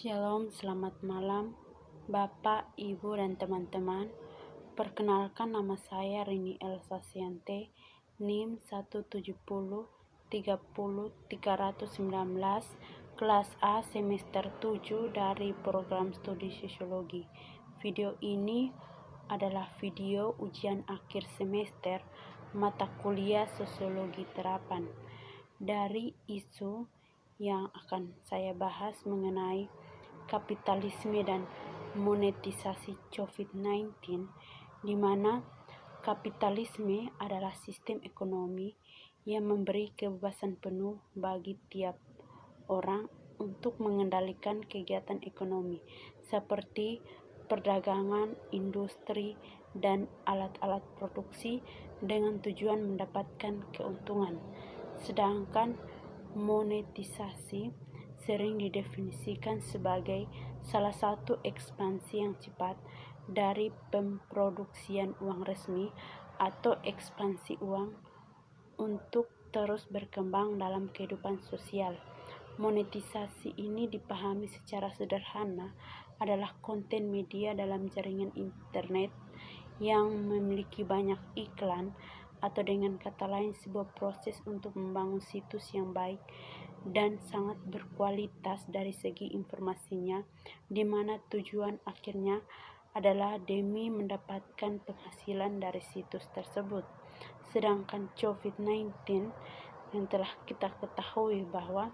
Shalom, selamat malam Bapak, Ibu, dan teman-teman. Perkenalkan, nama saya Rini Elsa Siante, NIM 170300319, kelas A semester 7 dari program studi sosiologi. Video ini adalah video ujian akhir semester mata kuliah sosiologi terapan. Dari isu yang akan saya bahas mengenai kapitalisme dan monetisasi COVID-19, di mana kapitalisme adalah sistem ekonomi yang memberi kebebasan penuh bagi tiap orang untuk mengendalikan kegiatan ekonomi seperti perdagangan, industri, dan alat-alat produksi dengan tujuan mendapatkan keuntungan. Sedangkan monetisasi sering didefinisikan sebagai salah satu ekspansi yang cepat dari pemproduksian uang resmi atau ekspansi uang untuk terus berkembang dalam kehidupan sosial. Monetisasi ini dipahami secara sederhana adalah konten media dalam jaringan internet yang memiliki banyak iklan, atau dengan kata lain sebuah proses untuk membangun situs yang baik dan sangat berkualitas dari segi informasinya, di mana tujuan akhirnya adalah demi mendapatkan penghasilan dari situs tersebut. Sedangkan COVID-19 yang telah kita ketahui bahwa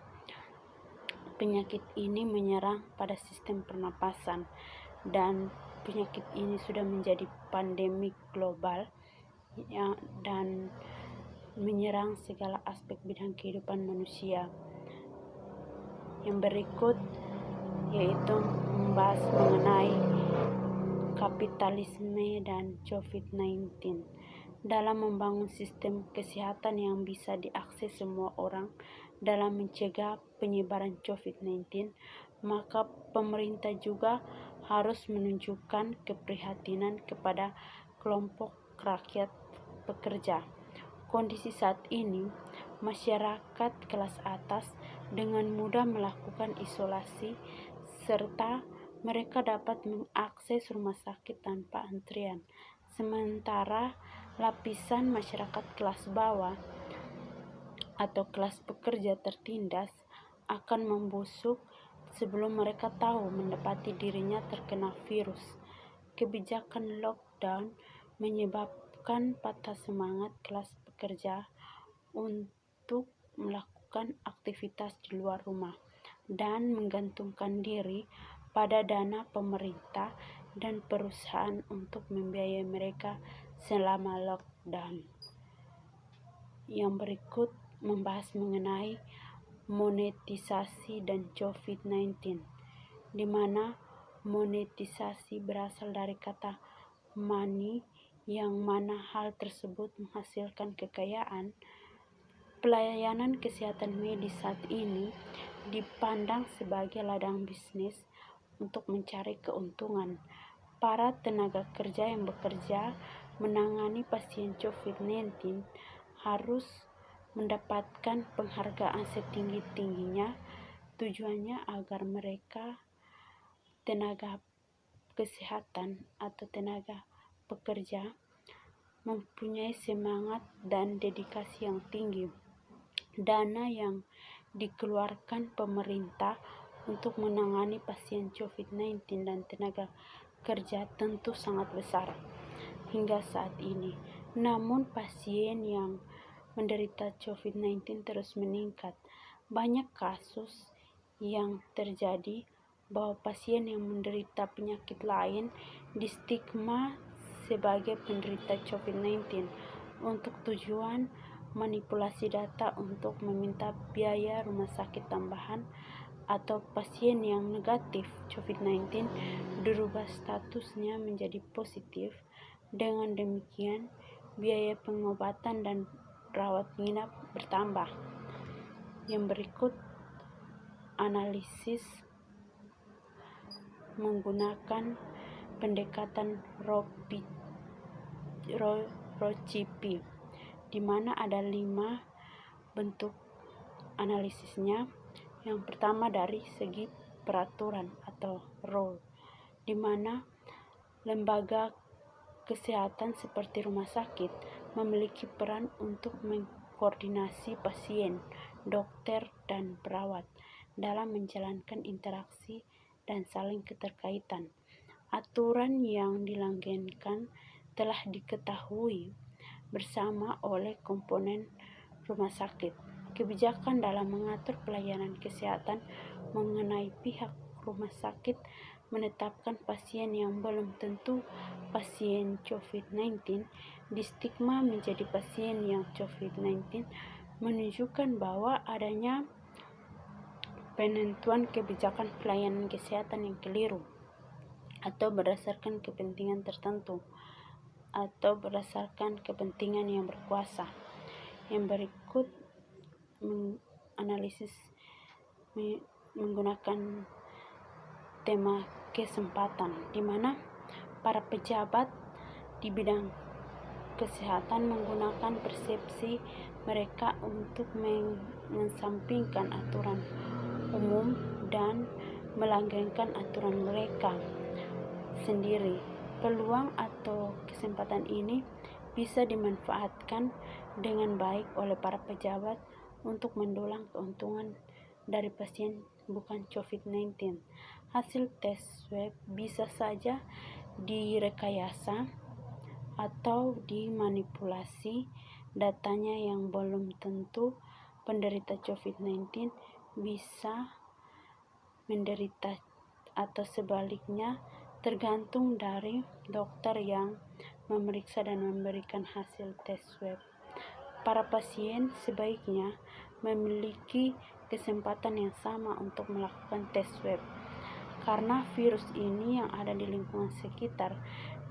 penyakit ini menyerang pada sistem pernapasan, dan penyakit ini sudah menjadi pandemi global dan menyerang segala aspek bidang kehidupan manusia. Yang berikut yaitu membahas mengenai kapitalisme dan COVID-19. Dalam membangun sistem kesehatan yang bisa diakses semua orang dalam mencegah penyebaran COVID-19, maka pemerintah juga harus menunjukkan keprihatinan kepada kelompok rakyat pekerja. Kondisi saat ini, masyarakat kelas atas dengan mudah melakukan isolasi, serta mereka dapat mengakses rumah sakit tanpa antrian. Sementara lapisan masyarakat kelas bawah atau kelas pekerja tertindas akan membusuk sebelum mereka tahu mendapati dirinya terkena virus. Kebijakan lockdown menyebabkan patah semangat kelas pekerja untuk melakukan aktivitas di luar rumah dan menggantungkan diri pada dana pemerintah dan perusahaan untuk membiayai mereka selama lockdown. Yang berikut membahas mengenai monetisasi dan COVID-19, di mana monetisasi berasal dari kata money, yang mana hal tersebut menghasilkan kekayaan. Pelayanan kesehatan medis saat ini dipandang sebagai ladang bisnis untuk mencari keuntungan. Para tenaga kerja yang bekerja menangani pasien COVID-19 harus mendapatkan penghargaan setinggi-tingginya, tujuannya agar mereka tenaga kesehatan atau tenaga pekerja mempunyai semangat dan dedikasi yang tinggi. Dana yang dikeluarkan pemerintah untuk menangani pasien COVID-19 dan tenaga kerja tentu sangat besar hingga saat ini. Namun pasien yang menderita COVID-19 terus meningkat. Banyak kasus yang terjadi bahwa pasien yang menderita penyakit lain distigma sebagai penderita COVID-19 untuk tujuan manipulasi data untuk meminta biaya rumah sakit tambahan, atau pasien yang negatif COVID-19 dirubah statusnya menjadi positif. Dengan demikian, biaya pengobatan dan rawat inap bertambah. Yang berikut analisis menggunakan pendekatan Rocipi, di mana ada 5 bentuk analisisnya. Yang pertama dari segi peraturan atau role, di mana lembaga kesehatan seperti rumah sakit memiliki peran untuk mengkoordinasi pasien, dokter, dan perawat dalam menjalankan interaksi dan saling keterkaitan. Aturan yang dilanggenkan telah diketahui bersama oleh komponen rumah sakit. Kebijakan dalam mengatur pelayanan kesehatan mengenai pihak rumah sakit menetapkan pasien yang belum tentu pasien COVID-19 distigma menjadi pasien yang COVID-19 menunjukkan bahwa adanya penentuan kebijakan pelayanan kesehatan yang keliru atau berdasarkan kepentingan tertentu atau berdasarkan kepentingan yang berkuasa. Yang berikut analisis menggunakan tema kesempatan, di mana para pejabat di bidang kesehatan menggunakan persepsi mereka untuk mengesampingkan aturan umum dan melanggengkan aturan mereka sendiri. Peluang atau kesempatan ini bisa dimanfaatkan dengan baik oleh para pejabat untuk mendulang keuntungan dari pasien bukan COVID-19. Hasil tes swab bisa saja direkayasa atau dimanipulasi. Datanya yang belum tentu penderita COVID-19 bisa menderita atau sebaliknya, tergantung dari dokter yang memeriksa dan memberikan hasil tes swab. Para pasien sebaiknya memiliki kesempatan yang sama untuk melakukan tes swab, karena virus ini yang ada di lingkungan sekitar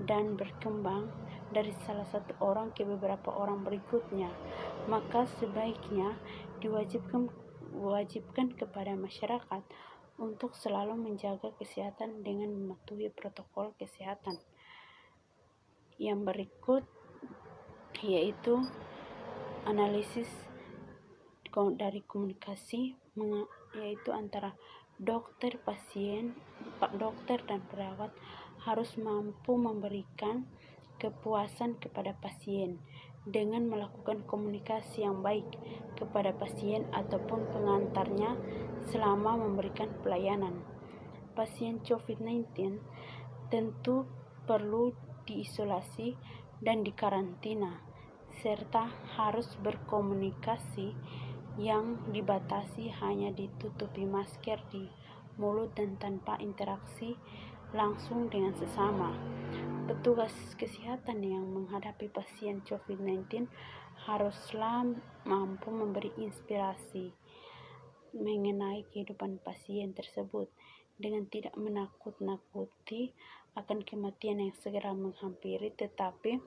dan berkembang dari salah satu orang ke beberapa orang berikutnya, maka sebaiknya diwajibkan kepada masyarakat untuk selalu menjaga kesehatan dengan mematuhi protokol kesehatan. Yang berikut yaitu analisis dari komunikasi, yaitu antara dokter dan perawat harus mampu memberikan kepuasan kepada pasien dengan melakukan komunikasi yang baik kepada pasien ataupun pengantarnya selama memberikan pelayanan. Pasien COVID-19 tentu perlu diisolasi dan dikarantina, serta harus berkomunikasi yang dibatasi, hanya ditutupi masker di mulut dan tanpa interaksi langsung dengan sesama. Petugas kesehatan yang menghadapi pasien COVID-19 haruslah mampu memberi inspirasi mengenai kehidupan pasien tersebut dengan tidak menakut-nakuti akan kematian yang segera menghampiri, tetapi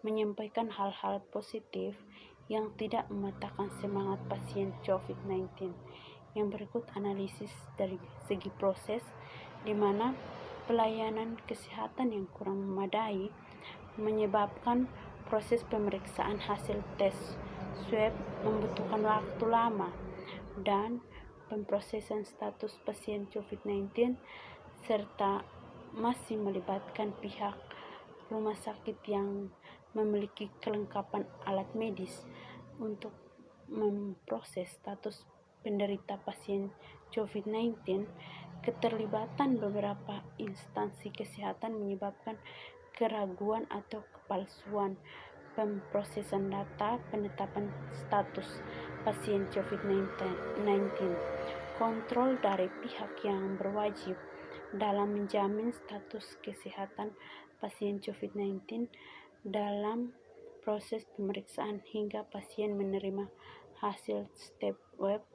menyampaikan hal-hal positif yang tidak mematahkan semangat pasien COVID-19. Yang berikut analisis dari segi proses, di mana pelayanan kesehatan yang kurang memadai menyebabkan proses pemeriksaan hasil tes swab membutuhkan waktu lama, dan pemrosesan status pasien COVID-19 serta masih melibatkan pihak rumah sakit yang memiliki kelengkapan alat medis untuk memproses status penderita pasien COVID-19. Keterlibatan beberapa instansi kesehatan menyebabkan keraguan atau kepalsuan pemrosesan data penetapan status pasien COVID-19. Kontrol dari pihak yang berwajib dalam menjamin status kesehatan pasien COVID-19 dalam proses pemeriksaan hingga pasien menerima hasil step web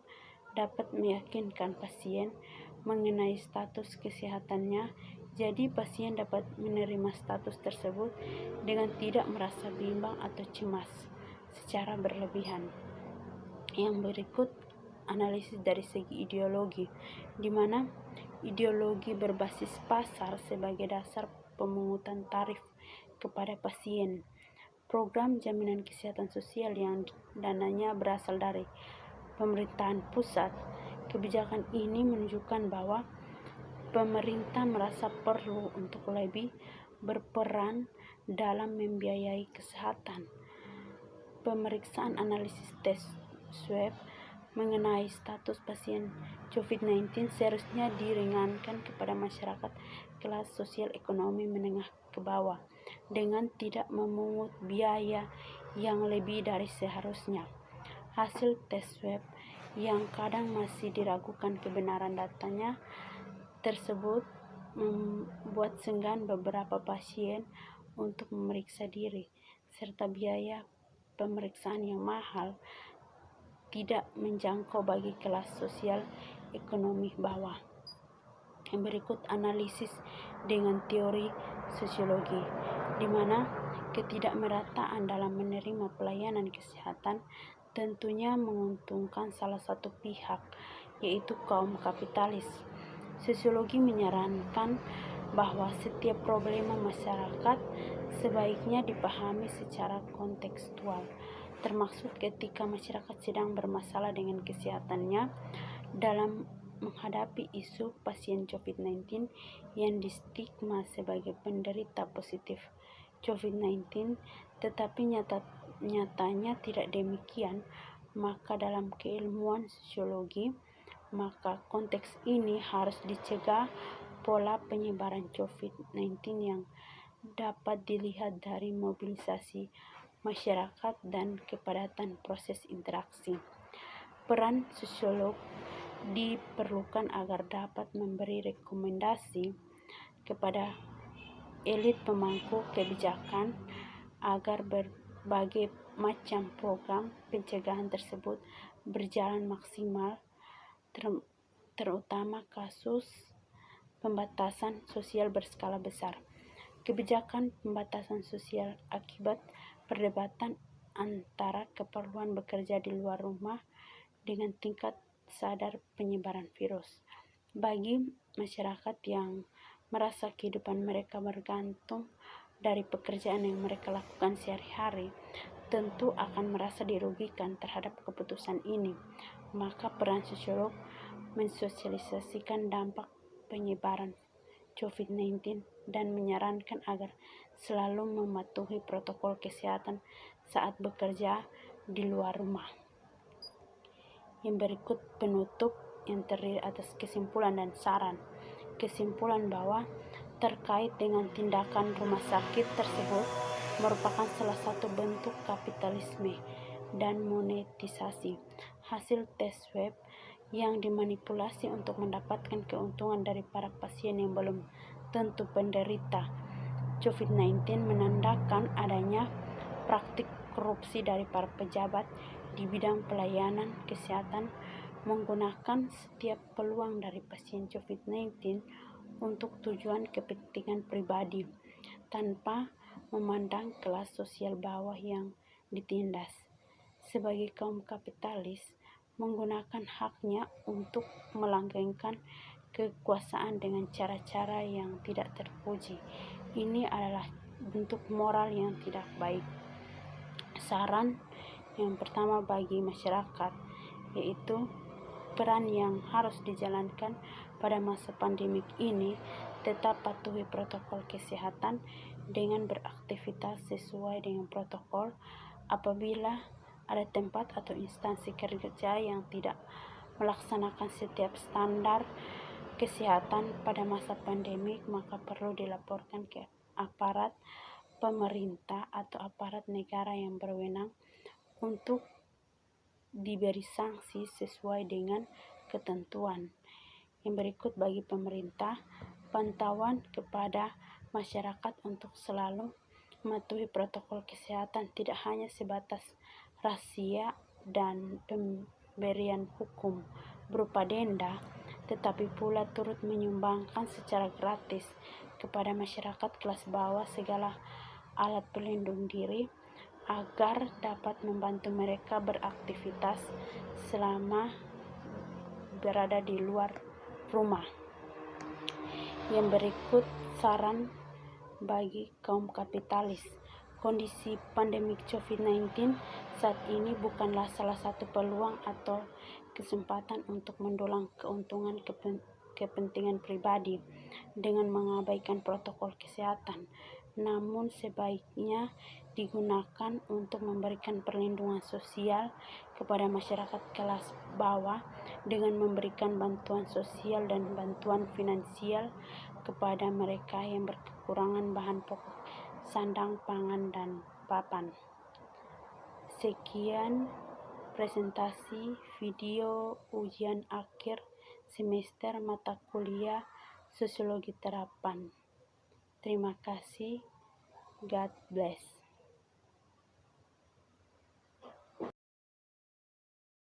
dapat meyakinkan pasien mengenai status kesehatannya. Jadi pasien dapat menerima status tersebut dengan tidak merasa bimbang atau cemas secara berlebihan. Yang berikut analisis dari segi ideologi, di mana ideologi berbasis pasar sebagai dasar pemungutan tarif kepada pasien. Program jaminan kesehatan sosial yang dananya berasal dari pemerintahan pusat. Kebijakan ini menunjukkan bahwa pemerintah merasa perlu untuk lebih berperan dalam membiayai kesehatan. Pemeriksaan analisis tes swab mengenai status pasien COVID-19 seharusnya diringankan kepada masyarakat kelas sosial ekonomi menengah ke bawah dengan tidak memungut biaya yang lebih dari seharusnya. Hasil tes swab yang kadang masih diragukan kebenaran datanya tersebut membuat segan beberapa pasien untuk memeriksa diri, serta biaya pemeriksaan yang mahal tidak menjangkau bagi kelas sosial ekonomi bawah. Yang berikut analisis dengan teori sosiologi, di mana ketidakmerataan dalam menerima pelayanan kesehatan tentunya menguntungkan salah satu pihak, yaitu kaum kapitalis. Sosiologi menyarankan bahwa setiap problema masyarakat sebaiknya dipahami secara kontekstual, termasuk ketika masyarakat sedang bermasalah dengan kesehatannya. Dalam menghadapi isu pasien COVID-19 yang distigma sebagai penderita positif COVID-19, tetapi nyatanya tidak demikian, maka dalam keilmuan sosiologi, maka konteks ini harus dicegah pola penyebaran COVID-19 yang dapat dilihat dari mobilisasi masyarakat dan kepadatan proses interaksi. Peran sosiolog diperlukan agar dapat memberi rekomendasi kepada elit pemangku kebijakan agar berbagai macam program pencegahan tersebut berjalan maksimal, terutama kasus pembatasan sosial berskala besar. Kebijakan pembatasan sosial akibat perdebatan antara keperluan bekerja di luar rumah dengan tingkat sadar penyebaran virus. Bagi masyarakat yang merasa kehidupan mereka bergantung dari pekerjaan yang mereka lakukan sehari-hari, tentu akan merasa dirugikan terhadap keputusan ini. Maka peran sosiolog mensosialisasikan dampak penyebaran COVID-19 dan menyarankan agar selalu mematuhi protokol kesehatan saat bekerja di luar rumah. Yang berikut penutup yang terdiri atas kesimpulan dan saran. Kesimpulan bahwa terkait dengan tindakan rumah sakit tersebut merupakan salah satu bentuk kapitalisme dan monetisasi hasil tes swab yang dimanipulasi untuk mendapatkan keuntungan dari para pasien yang belum tentu penderita COVID-19, menandakan adanya praktik korupsi dari para pejabat di bidang pelayanan kesehatan menggunakan setiap peluang dari pasien COVID-19 untuk tujuan kepentingan pribadi tanpa memandang kelas sosial bawah yang ditindas. Sebagai kaum kapitalis, menggunakan haknya untuk melanggengkan kekuasaan dengan cara-cara yang tidak terpuji. Ini adalah bentuk moral yang tidak baik. Saran yang pertama bagi masyarakat, yaitu peran yang harus dijalankan pada masa pandemik ini, tetap patuhi protokol kesehatan dengan beraktivitas sesuai dengan protokol. Apabila ada tempat atau instansi kerja yang tidak melaksanakan setiap standar kesehatan pada masa pandemik, maka perlu dilaporkan ke aparat pemerintah atau aparat negara yang berwenang untuk diberi sanksi sesuai dengan ketentuan. Yang berikut bagi pemerintah, pantauan kepada masyarakat untuk selalu mematuhi protokol kesehatan tidak hanya sebatas razia dan pemberian hukum berupa denda, tetapi pula turut menyumbangkan secara gratis kepada masyarakat kelas bawah segala alat pelindung diri agar dapat membantu mereka beraktivitas selama berada di luar rumah. Yang berikut saran bagi kaum kapitalis. Kondisi pandemik COVID-19 saat ini bukanlah salah satu peluang atau kesempatan untuk mendulang keuntungan kepentingan pribadi dengan mengabaikan protokol kesehatan, namun sebaiknya digunakan untuk memberikan perlindungan sosial kepada masyarakat kelas bawah dengan memberikan bantuan sosial dan bantuan finansial kepada mereka yang berkekurangan bahan pokok, sandang, pangan, dan papan. Sekian presentasi video ujian akhir semester mata kuliah Sosiologi Terapan. Terima kasih. God bless.